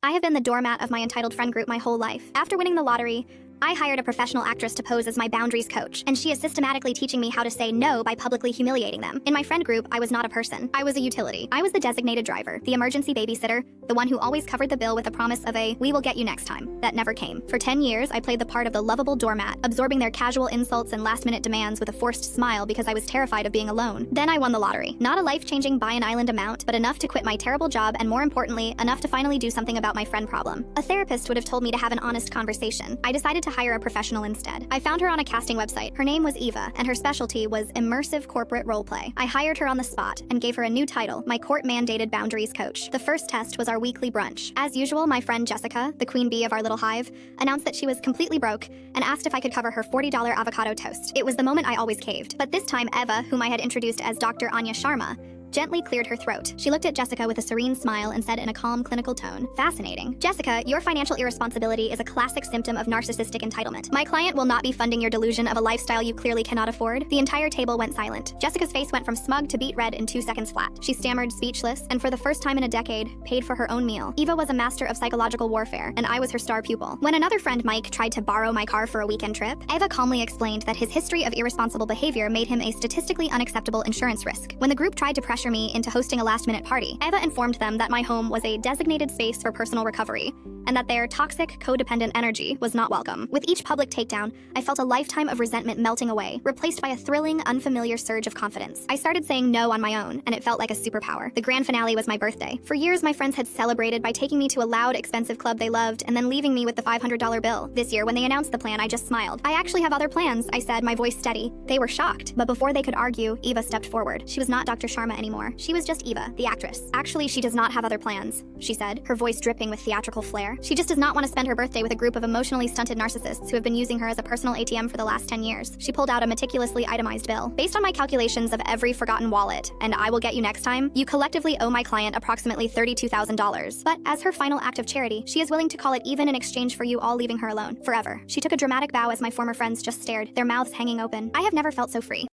I have been the doormat of my entitled friend group my whole life. After winning the lottery, I hired a professional actress to pose as my boundaries coach, and she is systematically teaching me how to say no by publicly humiliating them. In my friend group, I was not a person. I was a utility. I was the designated driver, the emergency babysitter, the one who always covered the bill with a promise of a "we will get you next time" that never came. For 10 years, I played the part of the lovable doormat, absorbing their casual insults and last-minute demands with a forced smile because I was terrified of being alone. Then I won the lottery. Not a life-changing buy an island amount, but enough to quit my terrible job and, more importantly, enough to finally do something about my friend problem. A therapist would have told me to have an honest conversation. I decided to hire a professional instead. I found her on a casting website. Her name was Eva, and her specialty was immersive corporate roleplay. I hired her on the spot and gave her a new title, my court-mandated boundaries coach. The first test was our weekly brunch. As usual, my friend Jessica, the queen bee of our little hive, announced that she was completely broke and asked if I could cover her $40 avocado toast. It was the moment I always caved. But this time, Eva, whom I had introduced as Dr. Anya Sharma, gently cleared her throat. She looked at Jessica with a serene smile and said in a calm, clinical tone, "Fascinating. Jessica, your financial irresponsibility is a classic symptom of narcissistic entitlement. My client will not be funding your delusion of a lifestyle you clearly cannot afford." The entire table went silent. Jessica's face went from smug to beet red in 2 seconds flat. She stammered, speechless, and for the first time in a decade, paid for her own meal. Eva was a master of psychological warfare, and I was her star pupil. When another friend, Mike, tried to borrow my car for a weekend trip, Eva calmly explained that his history of irresponsible behavior made him a statistically unacceptable insurance risk. When the group tried to pressure me into hosting a last-minute party, Eva informed them that my home was a designated space for personal recovery, and that their toxic, codependent energy was not welcome. With each public takedown, I felt a lifetime of resentment melting away, replaced by a thrilling, unfamiliar surge of confidence. I started saying no on my own, and it felt like a superpower. The grand finale was my birthday. For years, my friends had celebrated by taking me to a loud, expensive club they loved, and then leaving me with the $500 bill. This year, when they announced the plan, I just smiled. "I actually have other plans," I said, my voice steady. They were shocked, but before they could argue, Eva stepped forward. She was not Dr. Sharma anymore. She was just Eva, the actress. "Actually, she does not have other plans," she said, her voice dripping with theatrical flair. "She just does not want to spend her birthday with a group of emotionally stunted narcissists who have been using her as a personal ATM for the last 10 years. She pulled out a meticulously itemized bill. "Based on my calculations of every forgotten wallet, and I will get you next time, you collectively owe my client approximately $32,000. But as her final act of charity, she is willing to call it even in exchange for you all leaving her alone, forever." She took a dramatic bow as my former friends just stared, their mouths hanging open. I have never felt so free.